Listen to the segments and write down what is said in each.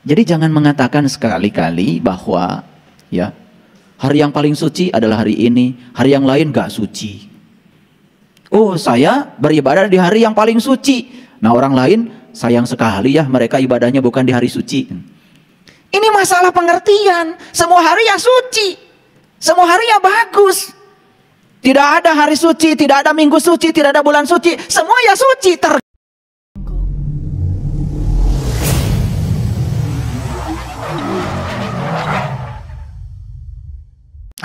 Jadi jangan mengatakan sekali-kali bahwa ya hari yang paling suci adalah hari ini, hari yang lain gak suci. Oh, saya beribadah di hari yang paling suci. Nah, orang lain sayang sekali ya mereka ibadahnya bukan di hari suci. Ini masalah pengertian. Semua hari ya suci, semua hari ya bagus. Tidak ada hari suci, tidak ada minggu suci, tidak ada bulan suci. Semua ya suci.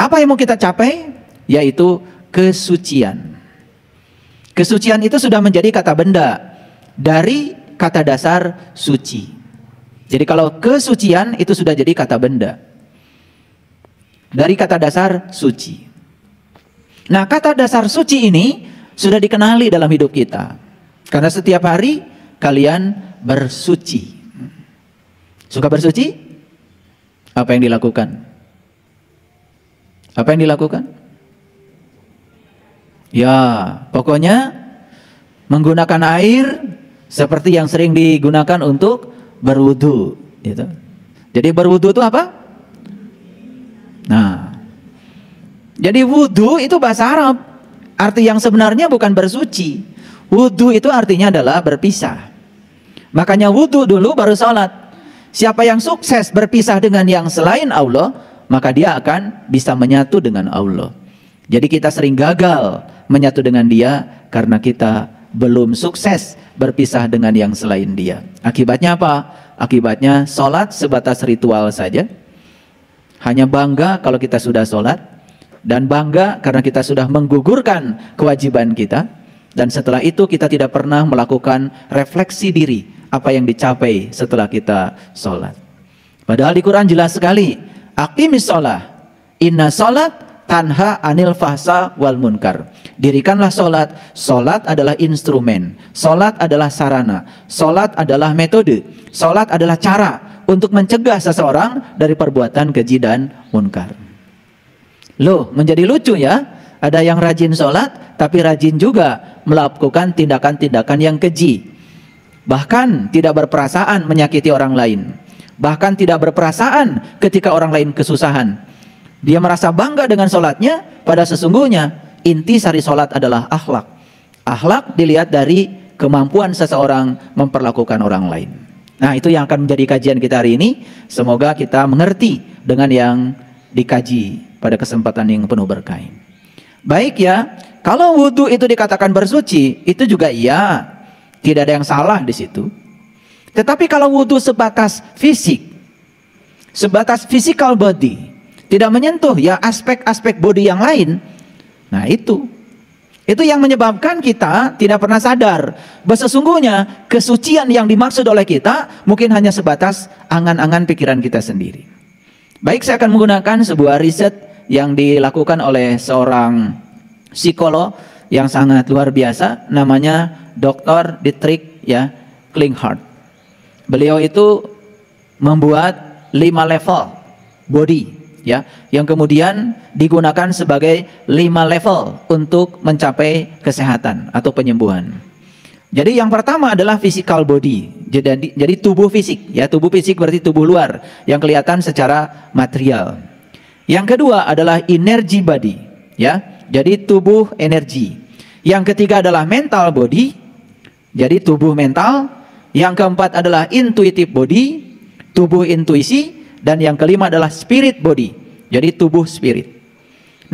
Apa yang mau kita capai? Yaitu kesucian. Kesucian itu sudah menjadi kata benda dari kata dasar suci. Jadi kalau kesucian itu sudah jadi kata benda dari kata dasar suci. Nah, kata dasar suci ini sudah dikenali dalam hidup kita. Karena setiap hari kalian bersuci. Suka bersuci? Apa yang dilakukan? Apa yang dilakukan? Ya, pokoknya menggunakan air seperti yang sering digunakan untuk berwudu, gitu. Jadi berwudu itu apa? Nah, jadi wudu itu bahasa Arab. Arti yang sebenarnya bukan bersuci. Wudu itu artinya adalah berpisah. Makanya wudu dulu baru sholat. Siapa yang sukses berpisah dengan yang selain Allah, maka dia akan bisa menyatu dengan Allah. Jadi kita sering gagal menyatu dengan dia karena kita belum sukses berpisah dengan yang selain dia. Akibatnya apa? Akibatnya sholat sebatas ritual saja. Hanya bangga kalau kita sudah sholat. Dan bangga karena kita sudah menggugurkan kewajiban kita. Dan setelah itu kita tidak pernah melakukan refleksi diri apa yang dicapai setelah kita sholat. Padahal di Quran jelas sekali. Aqimis sholah, inna sholat tanha anil fahsa wal munkar. Dirikanlah sholat. Sholat adalah instrumen, sholat adalah sarana, sholat adalah metode, sholat adalah cara untuk mencegah seseorang dari perbuatan keji dan munkar. Loh, menjadi lucu ya. Ada yang rajin sholat tapi rajin juga melakukan tindakan-tindakan yang keji. Bahkan tidak berperasaan menyakiti orang lain. Bahkan tidak berperasaan ketika orang lain kesusahan. Dia merasa bangga dengan sholatnya, pada sesungguhnya inti sari sholat adalah akhlak. Akhlak dilihat dari kemampuan seseorang memperlakukan orang lain. Nah, itu yang akan menjadi kajian kita hari ini. Semoga kita mengerti dengan yang dikaji pada kesempatan yang penuh berkah. Baik ya, kalau wudhu itu dikatakan bersuci, itu juga iya, tidak ada yang salah di situ. Tetapi kalau wudhu sebatas fisik, sebatas physical body, tidak menyentuh ya aspek-aspek body yang lain, nah itu yang menyebabkan kita tidak pernah sadar bahwa sesungguhnya kesucian yang dimaksud oleh kita mungkin hanya sebatas angan-angan pikiran kita sendiri. Baik, saya akan menggunakan sebuah riset yang dilakukan oleh seorang psikolog yang sangat luar biasa, namanya Dr. Dietrich ya Klinghardt. Beliau itu membuat 5 level body ya, yang kemudian digunakan sebagai 5 level untuk mencapai kesehatan atau penyembuhan. Jadi yang pertama adalah physical body. Jadi tubuh fisik ya, tubuh fisik berarti tubuh luar yang kelihatan secara material. Yang kedua adalah energy body ya. Jadi tubuh energi. Yang ketiga adalah mental body. Jadi tubuh mental. Yang keempat adalah intuitive body, tubuh intuisi. Dan yang kelima adalah spirit body, jadi tubuh spirit.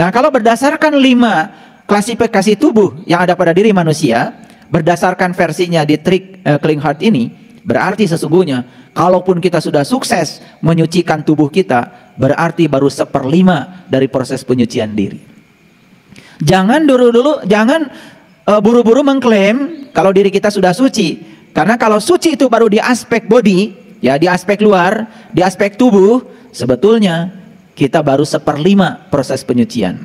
Nah, kalau berdasarkan 5 klasifikasi tubuh yang ada pada diri manusia, berdasarkan versinya Dietrich Klinghardt ini, berarti sesungguhnya kalaupun kita sudah sukses menyucikan tubuh kita, berarti baru 1/5 dari proses penyucian diri. Jangan jangan buru-buru mengklaim kalau diri kita sudah suci. Karena kalau suci itu baru di aspek body, ya di aspek luar, di aspek tubuh, sebetulnya kita baru 1/5 proses penyucian.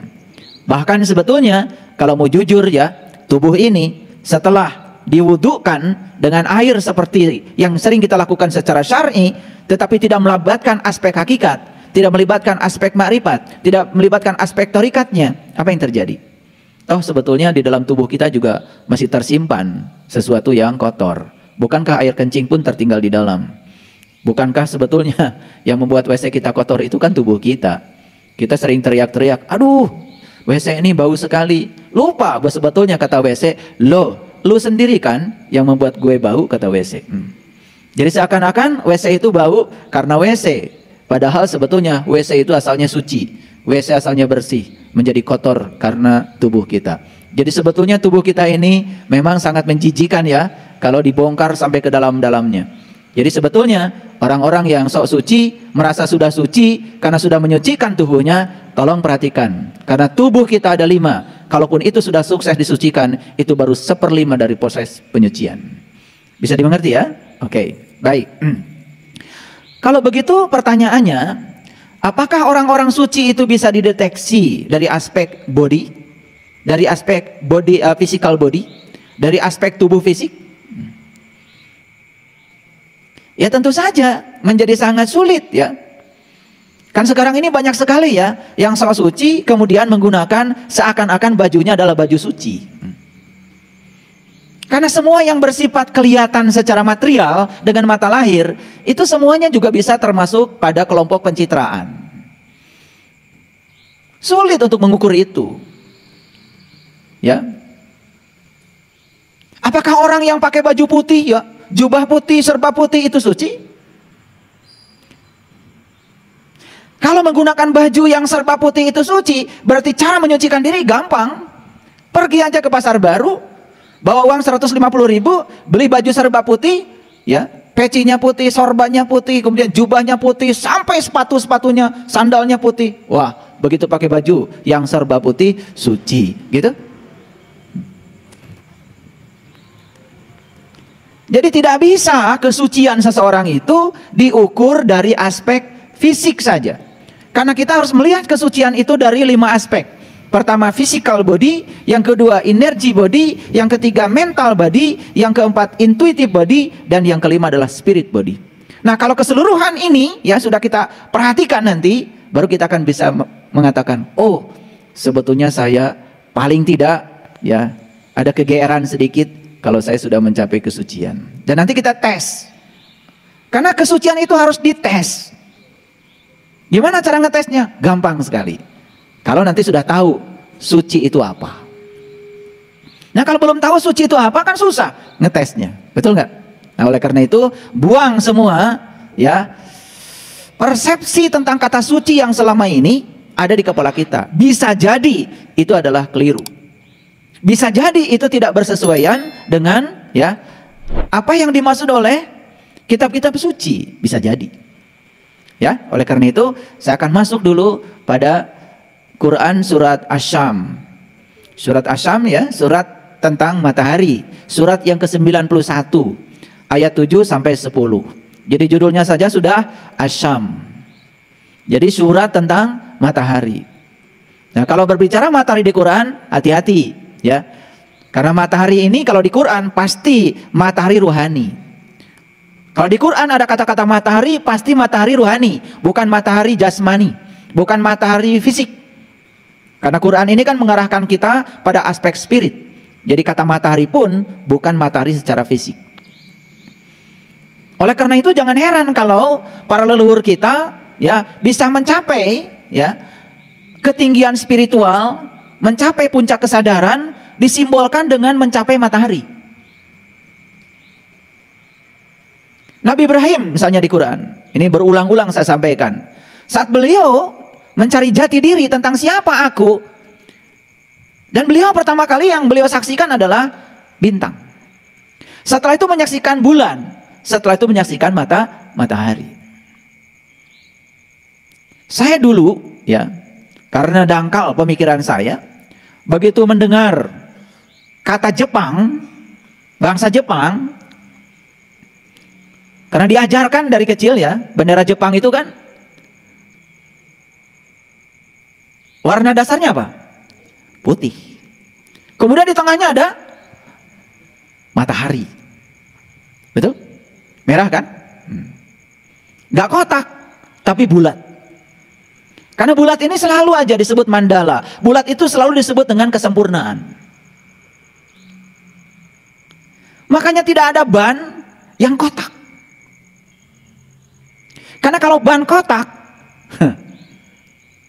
Bahkan sebetulnya kalau mau jujur ya, tubuh ini setelah diwudukan dengan air seperti yang sering kita lakukan secara syar'i, tetapi tidak melibatkan aspek hakikat, tidak melibatkan aspek makrifat, tidak melibatkan aspek torikatnya, apa yang terjadi? Toh sebetulnya di dalam tubuh kita juga masih tersimpan sesuatu yang kotor. Bukankah air kencing pun tertinggal di dalam? Bukankah sebetulnya yang membuat WC kita kotor itu kan tubuh kita? Kita sering teriak-teriak, aduh WC ini bau sekali. Lupa bahwa sebetulnya kata WC, lu sendiri kan yang membuat gue bau, kata WC. Jadi seakan-akan WC itu bau karena WC. Padahal sebetulnya WC itu asalnya suci. WC asalnya bersih, menjadi kotor karena tubuh kita. Jadi sebetulnya tubuh kita ini memang sangat menjijikan ya, kalau dibongkar sampai ke dalam-dalamnya. Jadi sebetulnya orang-orang yang sok suci, merasa sudah suci karena sudah menyucikan tubuhnya, tolong perhatikan. Karena tubuh kita ada 5, kalaupun itu sudah sukses disucikan, itu baru 1/5 dari proses penyucian. Bisa dimengerti ya? Oke, baik. Kalau begitu pertanyaannya, apakah orang-orang suci itu bisa dideteksi dari aspek body, dari aspek body, physical body, dari aspek tubuh fisik? Ya tentu saja menjadi sangat sulit ya. Kan sekarang ini banyak sekali ya yang sok suci kemudian menggunakan seakan-akan bajunya adalah baju suci. Karena semua yang bersifat kelihatan secara material dengan mata lahir, itu semuanya juga bisa termasuk pada kelompok pencitraan. Sulit untuk mengukur itu. Ya. Apakah orang yang pakai baju putih ya, jubah putih, serba putih itu suci? Kalau menggunakan baju yang serba putih itu suci, berarti cara menyucikan diri gampang. Pergi aja ke pasar baru, bawa uang 150.000, beli baju serba putih, ya, pecinya putih, sorbannya putih, kemudian jubahnya putih, sampai sepatu-sepatunya, sandalnya putih. Wah, begitu pakai baju yang serba putih, suci, gitu. Jadi tidak bisa kesucian seseorang itu diukur dari aspek fisik saja. Karena kita harus melihat kesucian itu dari 5 aspek. Pertama physical body, yang kedua energy body, yang ketiga mental body, yang keempat intuitive body, dan yang kelima adalah spirit body. Nah kalau keseluruhan ini ya sudah kita perhatikan nanti, baru kita akan bisa mengatakan, oh sebetulnya saya paling tidak ya ada kegeeran sedikit kalau saya sudah mencapai kesucian. Dan nanti kita tes. Karena kesucian itu harus dites. Gimana cara ngetesnya? Gampang sekali. Kalau nanti sudah tahu suci itu apa. Nah kalau belum tahu suci itu apa kan susah ngetesnya. Betul nggak? Nah oleh karena itu buang semua ya persepsi tentang kata suci yang selama ini ada di kepala kita. Bisa jadi itu adalah keliru. Bisa jadi itu tidak bersesuaian dengan ya apa yang dimaksud oleh kitab-kitab suci. Bisa jadi. Ya, oleh karena itu saya akan masuk dulu pada Quran surat Asy-Syam. Surat Asy-Syam ya, surat tentang matahari. Surat yang ke-91 ayat 7 sampai 10. Jadi judulnya saja sudah Asy-Syam. Jadi surat tentang matahari. Nah, kalau berbicara matahari di Quran, hati-hati ya. Karena matahari ini kalau di Quran pasti matahari ruhani. Kalau di Quran ada kata-kata matahari, pasti matahari ruhani, bukan matahari jasmani, bukan matahari fisik. Karena Quran ini kan mengarahkan kita pada aspek spirit. Jadi kata matahari pun bukan matahari secara fisik. Oleh karena itu jangan heran kalau para leluhur kita ya bisa mencapai ya ketinggian spiritual, mencapai puncak kesadaran disimbolkan dengan mencapai matahari. Nabi Ibrahim misalnya di Quran, ini berulang-ulang saya sampaikan. Saat beliau mencari jati diri tentang siapa aku, dan beliau pertama kali yang beliau saksikan adalah bintang. Setelah itu menyaksikan bulan, setelah itu menyaksikan matahari. Saya dulu ya, karena dangkal pemikiran saya, begitu mendengar kata Jepang, bangsa Jepang, karena diajarkan dari kecil ya, bendera Jepang itu kan warna dasarnya apa? Putih. Kemudian di tengahnya ada matahari. Betul? Merah kan? Gak kotak, tapi bulat. Karena bulat ini selalu aja disebut mandala. Bulat itu selalu disebut dengan kesempurnaan. Makanya tidak ada ban yang kotak. Karena kalau ban kotak,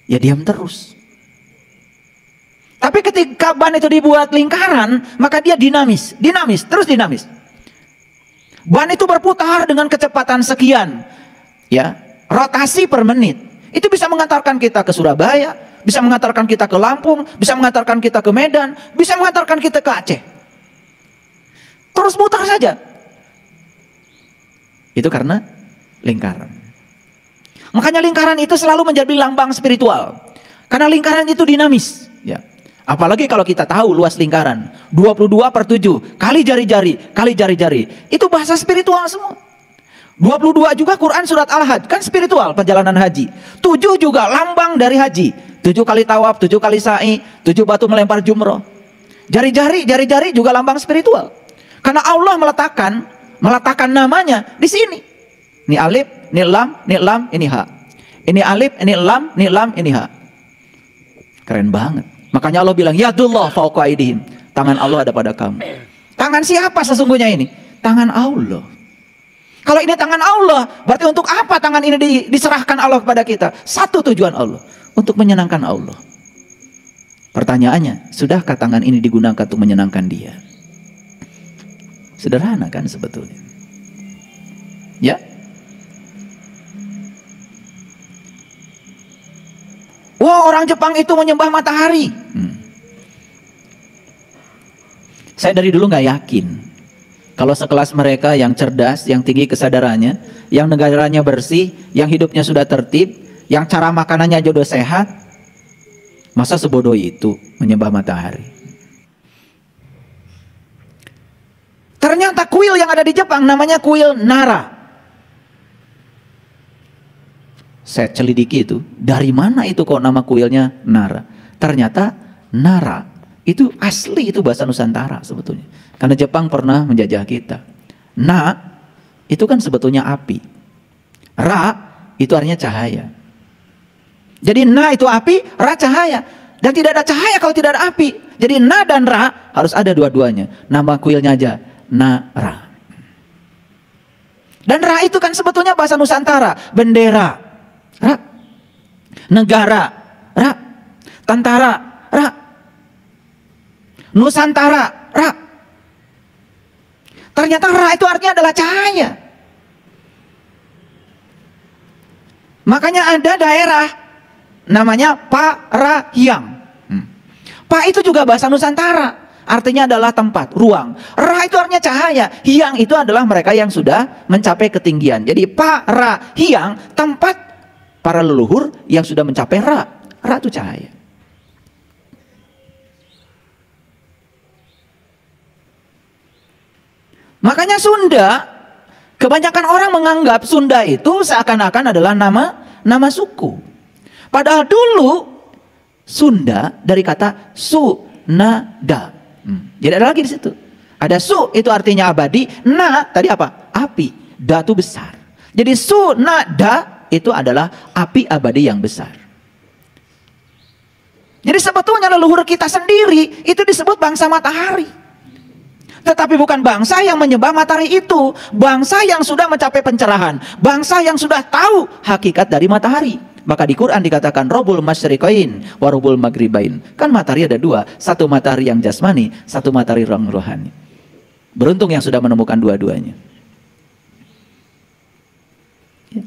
ya diam terus. Tapi ketika ban itu dibuat lingkaran, maka dia dinamis, terus dinamis. Ban itu berputar dengan kecepatan sekian, ya, rotasi per menit. Itu bisa mengantarkan kita ke Surabaya, bisa mengantarkan kita ke Lampung, bisa mengantarkan kita ke Medan, bisa mengantarkan kita ke Aceh. Terus putar saja. Itu karena lingkaran. Makanya lingkaran itu selalu menjadi lambang spiritual. Karena lingkaran itu dinamis, ya. Apalagi kalau kita tahu luas lingkaran 22/7 kali jari-jari. Itu bahasa spiritual semua. 22 juga Quran surat Al-Hajj, kan spiritual perjalanan haji. 7 juga lambang dari haji. 7 kali tawaf, 7 kali sa'i, 7 batu melempar jumroh. Jari-jari juga lambang spiritual. Karena Allah meletakkan namanya di sini. Ini alif, ini lam, ini ha. Ini alif, ini lam, ini ha. Keren banget. Makanya Allah bilang, yadullah fauqa aydihim. Tangan Allah ada pada kamu. Tangan siapa sesungguhnya ini? Tangan Allah. Kalau ini tangan Allah, berarti untuk apa tangan ini diserahkan Allah kepada kita? Satu tujuan Allah, untuk menyenangkan Allah. Pertanyaannya, sudahkah tangan ini digunakan untuk menyenangkan Dia? Sederhana kan sebetulnya. Ya. Wah, orang Jepang itu menyembah matahari. Saya dari dulu nggak yakin kalau sekelas mereka yang cerdas, yang tinggi kesadarannya, yang negaranya bersih, yang hidupnya sudah tertib, yang cara makanannya jodoh sehat, masa sebodoh itu menyembah matahari. Ternyata kuil yang ada di Jepang namanya kuil Nara. Saya celidiki itu, dari mana itu kok nama kuilnya Nara? Ternyata Nara itu asli, itu bahasa Nusantara sebetulnya. Karena Jepang pernah menjajah kita. Na itu kan sebetulnya api. Ra itu artinya cahaya. Jadi na itu api, ra cahaya. Dan tidak ada cahaya kalau tidak ada api. Jadi na dan ra harus ada dua-duanya. Nama kuilnya aja Nara. Dan ra itu kan sebetulnya bahasa Nusantara. Bendera, ra. Negara, ra. Tentara, ra. Nusantara, ra. Ternyata ra itu artinya adalah cahaya. Makanya ada daerah namanya Parahyang. Pa itu juga bahasa Nusantara, artinya adalah tempat, ruang. Ra itu artinya cahaya. Hyang itu adalah mereka yang sudah mencapai ketinggian. Jadi Parahyang, tempat para leluhur yang sudah mencapai ra. Ra itu cahaya. Makanya Sunda, kebanyakan orang menganggap Sunda itu seakan-akan adalah nama suku. Padahal dulu Sunda dari kata Sunada. Jadi ada lagi di situ. Ada su itu artinya abadi, na tadi apa? Api, da itu besar. Jadi Sunada itu adalah api abadi yang besar. Jadi sebetulnya leluhur kita sendiri itu disebut bangsa matahari. Tetapi bukan bangsa yang menyembah matahari itu. Bangsa yang sudah mencapai pencerahan. Bangsa yang sudah tahu hakikat dari matahari. Maka di Quran dikatakan Robul Masyriqain wa Robul Maghribain. Kan matahari ada dua. Satu matahari yang jasmani, satu matahari yang rohani. Beruntung yang sudah menemukan dua-duanya. Ya.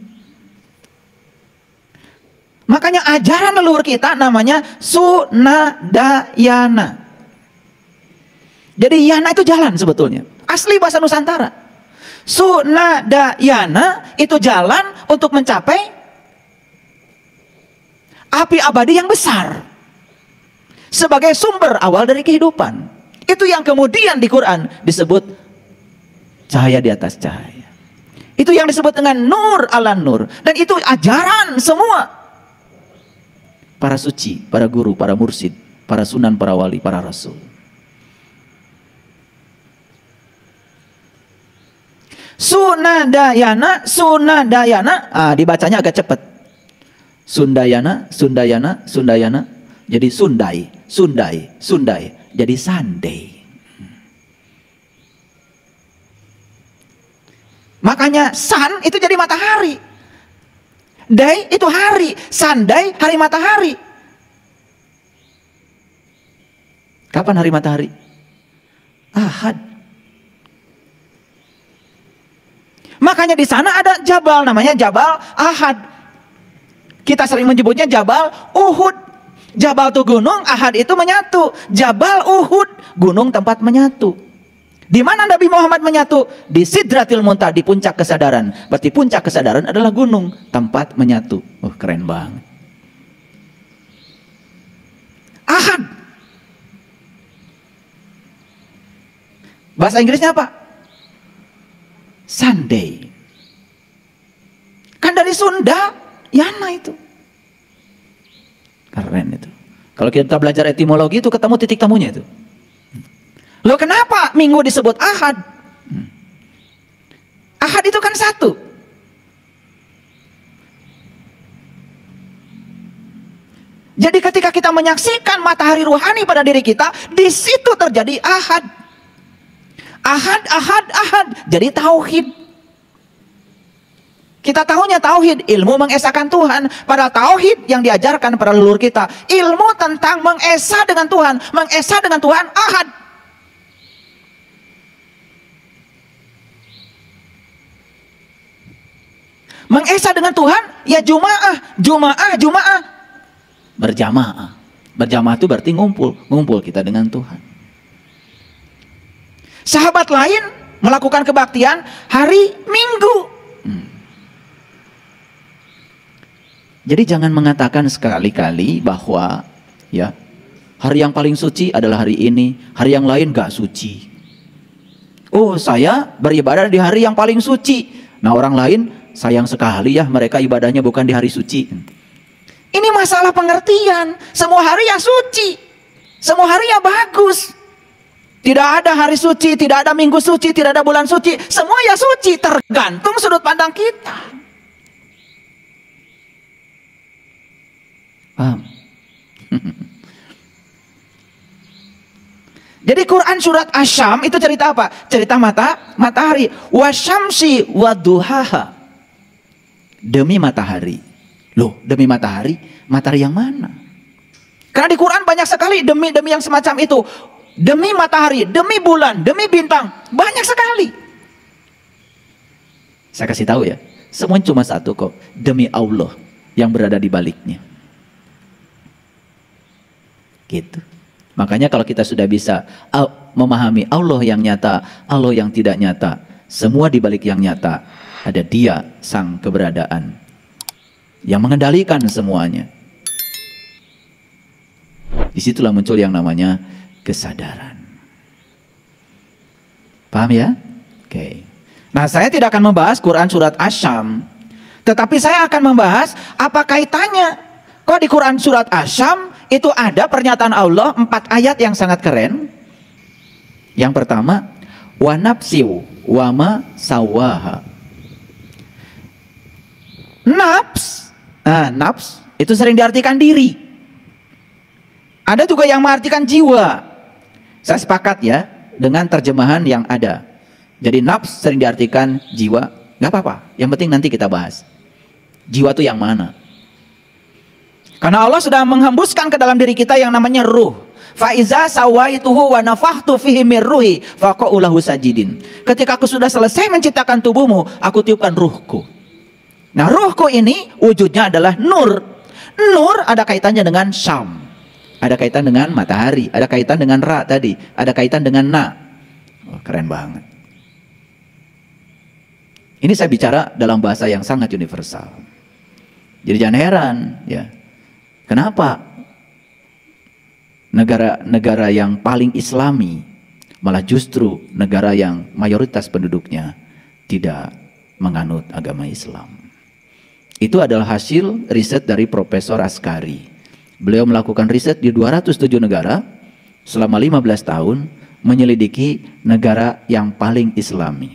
Makanya ajaran leluhur kita namanya Sunadayana. Jadi yana itu jalan sebetulnya. Asli bahasa Nusantara. Sunadayana itu jalan untuk mencapai api abadi yang besar. Sebagai sumber awal dari kehidupan. Itu yang kemudian di Quran disebut cahaya di atas cahaya. Itu yang disebut dengan nur ala nur. Dan itu ajaran semua para suci, para guru, para mursyid, para sunan, para wali, para rasul. Sunadayana, dibacanya agak cepat. Sundayana. Jadi Sundai. Jadi Sunday. Makanya sun itu jadi matahari. Day itu hari, Sunday hari matahari. Kapan hari matahari? Ahad. Makanya di sana ada jabal namanya Jabal Ahad. Kita sering menyebutnya Jabal Uhud. Jabal itu gunung, Ahad itu menyatu. Jabal Uhud, gunung tempat menyatu. Di mana Nabi Muhammad menyatu? Di Sidratil Muntaha, di puncak kesadaran. Berarti puncak kesadaran adalah gunung, tempat menyatu. Oh, keren banget. Ahad. Bahasa Inggrisnya apa? Sunday. Kan dari Sunda, Yana itu. Keren itu. Kalau kita belajar etimologi itu ketemu titik temunya itu. Loh kenapa Minggu disebut Ahad? Ahad itu kan satu. Jadi ketika kita menyaksikan matahari ruhani pada diri kita, di situ terjadi Ahad. Ahad, ahad, ahad. Jadi tauhid. Kita tahunya tauhid, ilmu mengesahkan Tuhan. Pada tauhid yang diajarkan para leluhur kita, ilmu tentang mengesah dengan Tuhan. Mengesah dengan Tuhan, ahad. Mengesah dengan Tuhan, ya jumaah, jumaah, jumaah. Berjamaah. Berjamaah itu berarti ngumpul. Ngumpul kita dengan Tuhan. Sahabat lain melakukan kebaktian hari Minggu. Jadi jangan mengatakan sekali-kali bahwa ya hari yang paling suci adalah hari ini, hari yang lain gak suci. Oh, saya beribadah di hari yang paling suci. Nah, orang lain sayang sekali ya mereka ibadahnya bukan di hari suci. Ini masalah pengertian. Semua hari ya suci. Semua hari ya bagus. Tidak ada hari suci, tidak ada minggu suci, tidak ada bulan suci. Semua ya suci, tergantung sudut pandang kita. Paham? Jadi Quran surat Asy-Syams itu cerita apa? Cerita matahari. Wasyamsi waduhaha. Demi matahari. Loh, demi matahari? Matahari yang mana? Karena di Quran banyak sekali demi yang semacam itu. Demi matahari, demi bulan, demi bintang, banyak sekali. Saya kasih tahu ya, semuanya cuma satu kok, demi Allah yang berada di baliknya. Gitu. Makanya kalau kita sudah bisa memahami Allah yang nyata, Allah yang tidak nyata, semua di balik yang nyata ada Dia sang keberadaan yang mengendalikan semuanya. Disitulah muncul yang namanya kesadaran. Paham ya? Oke. Nah, saya tidak akan membahas Quran surat Asy-Syams, tetapi saya akan membahas apa kaitannya. Kok di Quran surat Asy-Syams itu ada pernyataan Allah 4 ayat yang sangat keren. Yang pertama, wa nafsiu wa ma sawaha. Nafs. Nah, nafs itu sering diartikan diri. Ada juga yang mengartikan jiwa. Saya sepakat ya dengan terjemahan yang ada. Jadi nafs sering diartikan jiwa, nggak apa-apa. Yang penting nanti kita bahas. Jiwa itu yang mana? Karena Allah sudah menghembuskan ke dalam diri kita yang namanya ruh. Faiza sawaituhu wa nafakhtu fihi mir ruhi faqa'u lahu sajidin. Ketika aku sudah selesai menciptakan tubuhmu, aku tiupkan ruhku. Nah, ruhku ini wujudnya adalah nur. Nur ada kaitannya dengan syam. Ada kaitan dengan matahari, ada kaitan dengan ra tadi, ada kaitan dengan na. Oh, keren banget. Ini saya bicara dalam bahasa yang sangat universal. Jadi jangan heran, ya. Kenapa negara-negara yang paling Islami malah justru negara yang mayoritas penduduknya tidak menganut agama Islam? Itu adalah hasil riset dari Profesor Askari. Beliau melakukan riset di 207 negara selama 15 tahun, menyelidiki negara yang paling Islami.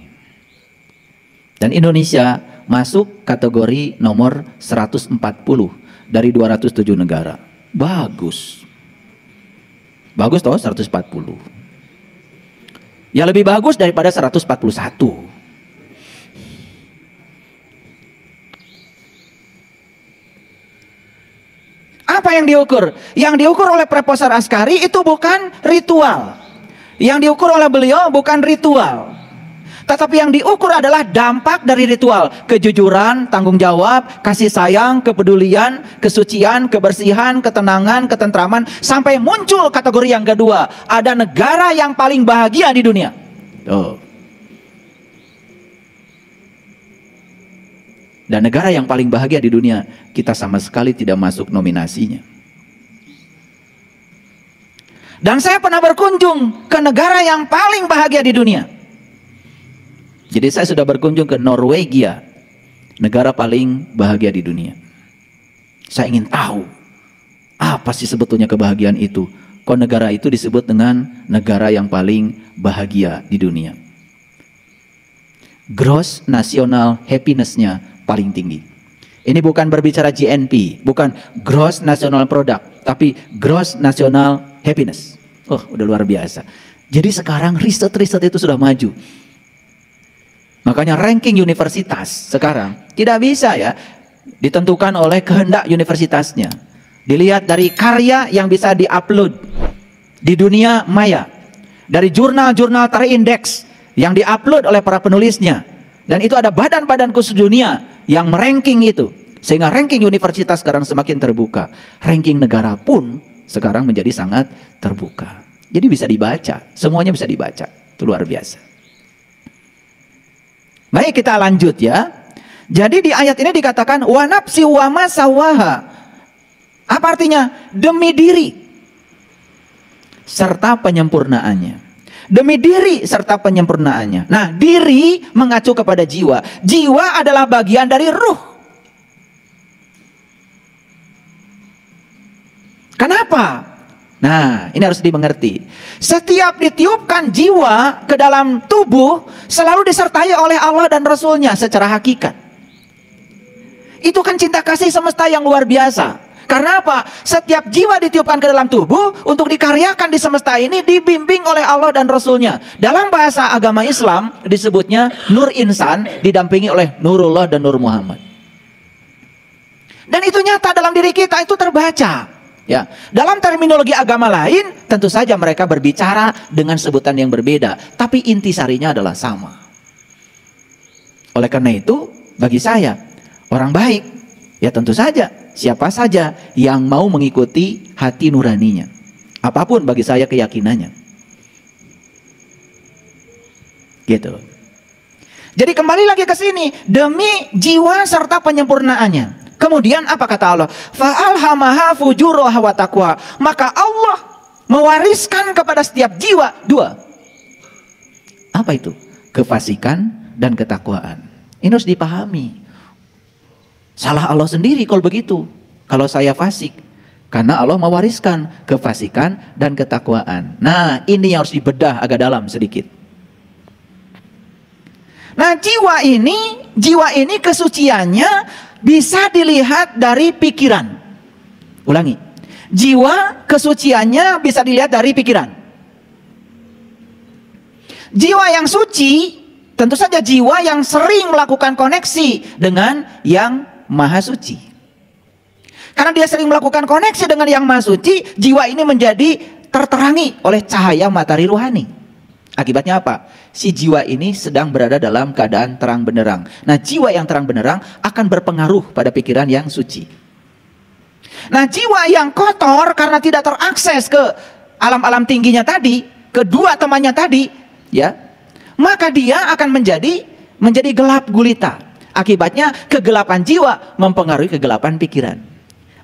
Dan Indonesia masuk kategori nomor 140 dari 207 negara. Bagus. Bagus toh 140. Ya lebih bagus daripada 141. Apa yang diukur? Yang diukur oleh Profesor Askari itu bukan ritual. Yang diukur oleh beliau bukan ritual. Tetapi yang diukur adalah dampak dari ritual. Kejujuran, tanggung jawab, kasih sayang, kepedulian, kesucian, kebersihan, ketenangan, ketentraman. Sampai muncul kategori yang kedua. Ada negara yang paling bahagia di dunia. Tuh. Dan negara yang paling bahagia di dunia, kita sama sekali tidak masuk nominasinya. Dan saya pernah berkunjung ke negara yang paling bahagia di dunia. Jadi saya sudah berkunjung ke Norwegia, negara paling bahagia di dunia. Saya ingin tahu, apa sih sebetulnya kebahagiaan itu? Kok negara itu disebut dengan negara yang paling bahagia di dunia? Gross national happiness-nya paling tinggi. Ini bukan berbicara GNP, bukan gross national product, tapi gross national happiness. Oh, udah luar biasa. Jadi sekarang riset-riset itu sudah maju. Makanya ranking universitas sekarang tidak bisa ya ditentukan oleh kehendak universitasnya. Dilihat dari karya yang bisa diupload di dunia maya, dari jurnal-jurnal terindeks yang diupload oleh para penulisnya. Dan itu ada badan-badan khusus dunia yang meranking itu. Sehingga ranking universitas sekarang semakin terbuka. Ranking negara pun sekarang menjadi sangat terbuka. Jadi bisa dibaca. Semuanya bisa dibaca. Itu luar biasa. Baik, kita lanjut ya. Jadi di ayat ini dikatakan wa nafsi wa ma sawaha. Apa artinya? Demi diri serta penyempurnaannya. Demi diri serta penyempurnaannya. Nah, diri mengacu kepada jiwa. Jiwa adalah bagian dari ruh. Kenapa? Nah, ini harus dimengerti. Setiap ditiupkan jiwa ke dalam tubuh, selalu disertai oleh Allah dan Rasulnya secara hakikat. Itu kan cinta kasih semesta yang luar biasa. Karena apa? Setiap jiwa ditiupkan ke dalam tubuh untuk dikaryakan di semesta ini dibimbing oleh Allah dan Rasulnya. Dalam bahasa agama Islam disebutnya Nur Insan didampingi oleh Nurullah dan Nur Muhammad. Dan itu nyata dalam diri kita, itu terbaca. Ya, dalam terminologi agama lain tentu saja mereka berbicara dengan sebutan yang berbeda, tapi intisarinya adalah sama. Oleh karena itu, bagi saya orang baik, ya tentu saja siapa saja yang mau mengikuti hati nuraninya. Apapun bagi saya keyakinannya. Gitu. Jadi kembali lagi ke sini, demi jiwa serta penyempurnaannya. Kemudian apa kata Allah? Fa'alhamaha fujuraha wa taqwa. Maka Allah mewariskan kepada setiap jiwa dua. Apa itu? Kefasikan dan ketakwaan. Ini harus dipahami. Salah Allah sendiri kalau begitu. Kalau saya fasik. Karena Allah mewariskan kefasikan dan ketakwaan. Nah, ini yang harus dibedah agak dalam sedikit. Nah, jiwa ini kesuciannya bisa dilihat dari pikiran. Ulangi. Jiwa kesuciannya bisa dilihat dari pikiran. Jiwa yang suci tentu saja jiwa yang sering melakukan koneksi dengan yang Maha Suci. Karena dia sering melakukan koneksi dengan yang Maha Suci, jiwa ini menjadi terterangi oleh cahaya matahari rohani. Akibatnya apa? Si jiwa ini sedang berada dalam keadaan terang benderang. Nah, jiwa yang terang benderang akan berpengaruh pada pikiran yang suci. Nah, jiwa yang kotor karena tidak terakses ke alam-alam tingginya tadi, kedua temannya tadi, ya, maka dia akan menjadi gelap gulita. Akibatnya kegelapan jiwa mempengaruhi kegelapan pikiran.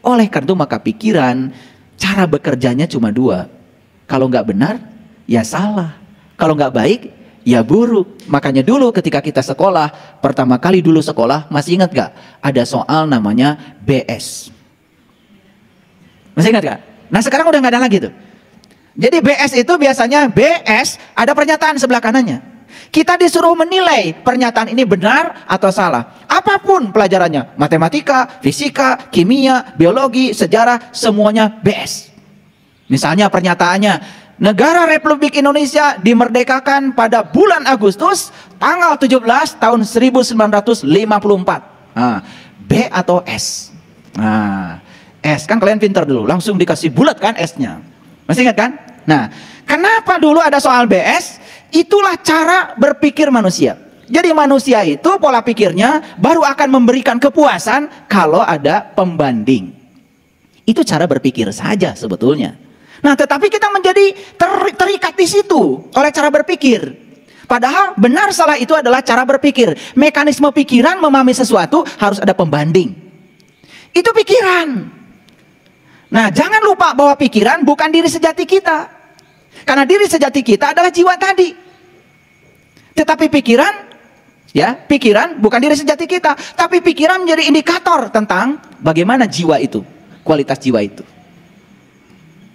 Oleh karena itu maka pikiran cara bekerjanya cuma dua. Kalau nggak benar, ya salah. Kalau nggak baik, ya buruk. Makanya dulu ketika kita sekolah, pertama kali dulu sekolah, masih ingat nggak? Ada soal namanya BS. Masih ingat nggak? Nah sekarang udah nggak ada lagi tuh. Jadi BS itu biasanya BS ada pernyataan sebelah kanannya. Kita disuruh menilai pernyataan ini benar atau salah. Apapun pelajarannya, matematika, fisika, kimia, biologi, sejarah, semuanya BS. Misalnya pernyataannya, negara Republik Indonesia dimerdekakan pada bulan Agustus tanggal 17 tahun 1954. Nah, B atau S? Nah, Es kan kalian pintar dulu, langsung dikasih bulat kan esnya. Masih ingat kan? Nah, kenapa dulu ada soal BS? Itulah cara berpikir manusia. Jadi manusia itu pola pikirnya baru akan memberikan kepuasan kalau ada pembanding. Itu cara berpikir saja sebetulnya. Nah, tetapi kita menjadi terikat di situ oleh cara berpikir. Padahal benar salah itu adalah cara berpikir. Mekanisme pikiran memahami sesuatu harus ada pembanding. Itu pikiran. Nah, jangan lupa bahwa pikiran bukan diri sejati kita. Karena diri sejati kita adalah jiwa tadi. Tetapi pikiran, ya, pikiran bukan diri sejati kita. Tapi pikiran menjadi indikator tentang bagaimana jiwa itu, kualitas jiwa itu.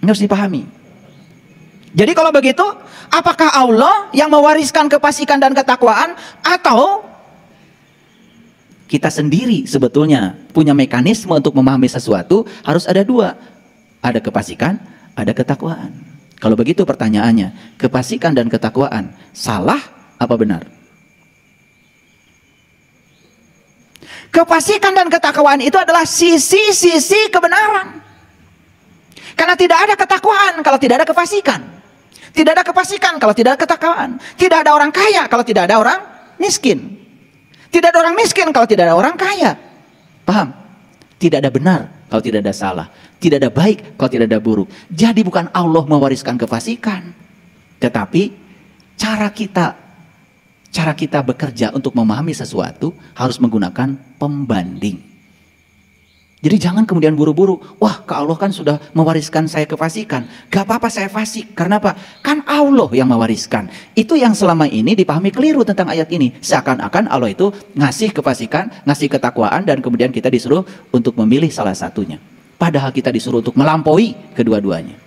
Ini harus dipahami. Jadi kalau begitu, apakah Allah yang mewariskan kefasikan dan ketakwaan, atau kita sendiri sebetulnya punya mekanisme untuk memahami sesuatu? Harus ada dua, ada kefasikan, ada ketakwaan. Kalau begitu pertanyaannya, kefasikan dan ketakwaan salah apa benar? Kefasikan dan ketakwaan itu adalah sisi-sisi kebenaran. Karena tidak ada ketakwaan kalau tidak ada kefasikan. Tidak ada kefasikan kalau tidak ada ketakwaan. Tidak ada orang kaya kalau tidak ada orang miskin. Tidak ada orang miskin kalau tidak ada orang kaya. Paham? Tidak ada benar kalau tidak ada salah. Tidak ada baik kalau tidak ada buruk. Jadi bukan Allah mewariskan kefasikan. Tetapi cara kita bekerja untuk memahami sesuatu harus menggunakan pembanding. Jadi jangan kemudian buru-buru, wah ke Allah kan sudah mewariskan saya kefasikan. Gak apa-apa saya fasik, karena apa? Kan Allah yang mewariskan. Itu yang selama ini dipahami keliru tentang ayat ini. Seakan-akan Allah itu ngasih kefasikan, ngasih ketakwaan, dan kemudian kita disuruh untuk memilih salah satunya. Padahal kita disuruh untuk melampaui kedua-duanya.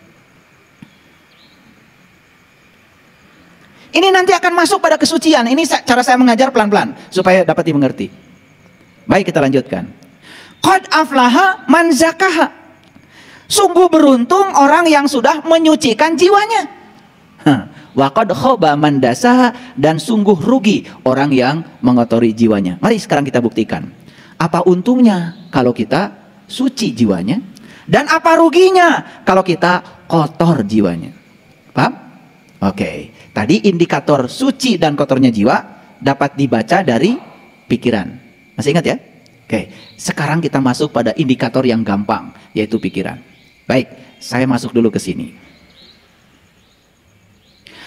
Ini nanti akan masuk pada kesucian. Ini cara saya mengajar pelan-pelan, supaya dapat dimengerti. Baik, kita lanjutkan. Qad aflaha man zakaha. Sungguh beruntung orang yang sudah menyucikan jiwanya. Wa qad khaba man dasaha. Dan sungguh rugi orang yang mengotori jiwanya. Mari sekarang kita buktikan. Apa untungnya kalau kita suci jiwanya? Dan apa ruginya kalau kita kotor jiwanya? Paham? Oke. Tadi indikator suci dan kotornya jiwa dapat dibaca dari pikiran. Masih ingat ya? Oke, sekarang kita masuk pada indikator yang gampang, yaitu pikiran. Baik, saya masuk dulu ke sini.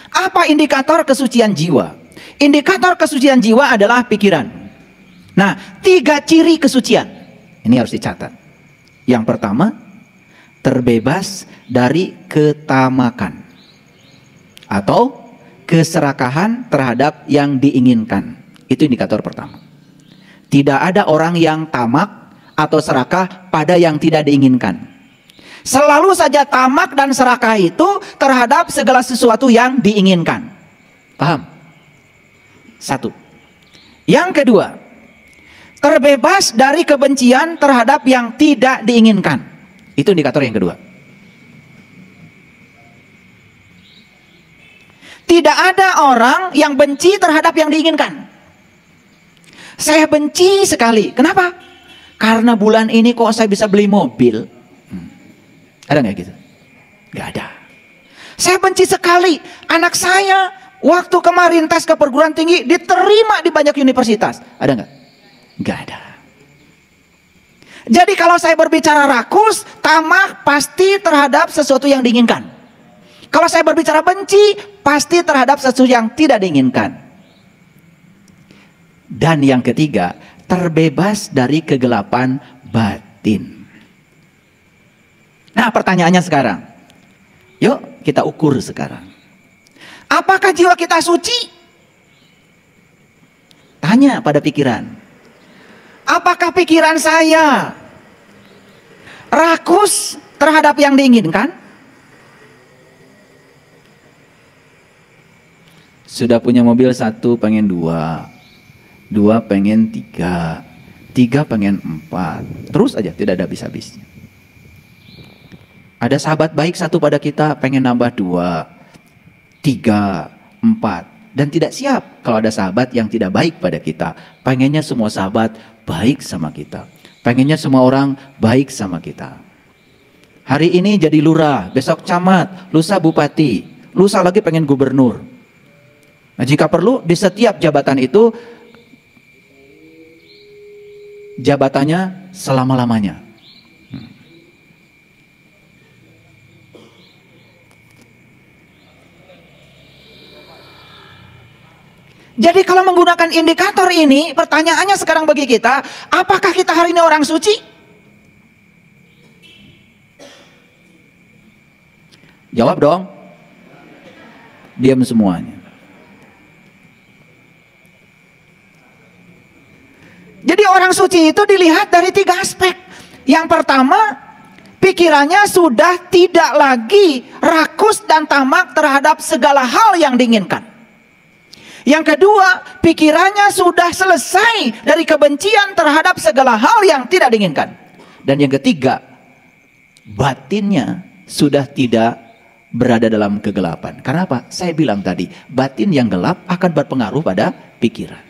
Apa indikator kesucian jiwa? Indikator kesucian jiwa adalah pikiran. Nah, 3 ciri kesucian. Ini harus dicatat. Yang pertama, terbebas dari ketamakan. Atau keserakahan terhadap yang diinginkan. Itu indikator pertama. Tidak ada orang yang tamak atau serakah pada yang tidak diinginkan. Selalu saja tamak dan serakah itu terhadap segala sesuatu yang diinginkan. Paham? 1. Yang kedua, terbebas dari kebencian terhadap yang tidak diinginkan. Itu indikator yang kedua. Tidak ada orang yang benci terhadap yang diinginkan. Saya benci sekali. Kenapa? Karena bulan ini kok saya bisa beli mobil. Ada nggak gitu? Nggak ada. Saya benci sekali. Anak saya waktu kemarin tes ke perguruan tinggi diterima di banyak universitas. Ada nggak? Nggak ada. Jadi kalau saya berbicara rakus, tamak pasti terhadap sesuatu yang diinginkan. Kalau saya berbicara benci, pasti terhadap sesuatu yang tidak diinginkan. Dan yang ketiga, terbebas dari kegelapan batin. Nah, pertanyaannya sekarang, yuk kita ukur sekarang. Apakah jiwa kita suci? Tanya pada pikiran. Apakah pikiran saya rakus terhadap yang diinginkan? Sudah punya mobil 1, pengen 2. 2 pengen 3, 3 pengen 4, terus aja tidak ada habis-habisnya. Ada sahabat baik 1 pada kita, pengen nambah 2, 3, 4, dan tidak siap kalau ada sahabat yang tidak baik pada kita. Pengennya semua sahabat baik sama kita, pengennya semua orang baik sama kita. Hari ini jadi lurah, besok camat, lusa bupati, lusa lagi pengen gubernur. Nah, jika perlu di setiap jabatan itu jabatannya selama-lamanya. Jadi kalau menggunakan indikator ini, pertanyaannya sekarang bagi kita, apakah kita hari ini orang suci? Jawab dong. Diam semuanya. Jadi orang suci itu dilihat dari 3 aspek. Yang pertama, pikirannya sudah tidak lagi rakus dan tamak terhadap segala hal yang diinginkan. Yang kedua, pikirannya sudah selesai dari kebencian terhadap segala hal yang tidak diinginkan. Dan yang ketiga, batinnya sudah tidak berada dalam kegelapan. Karena apa? Saya bilang tadi, batin yang gelap akan berpengaruh pada pikiran.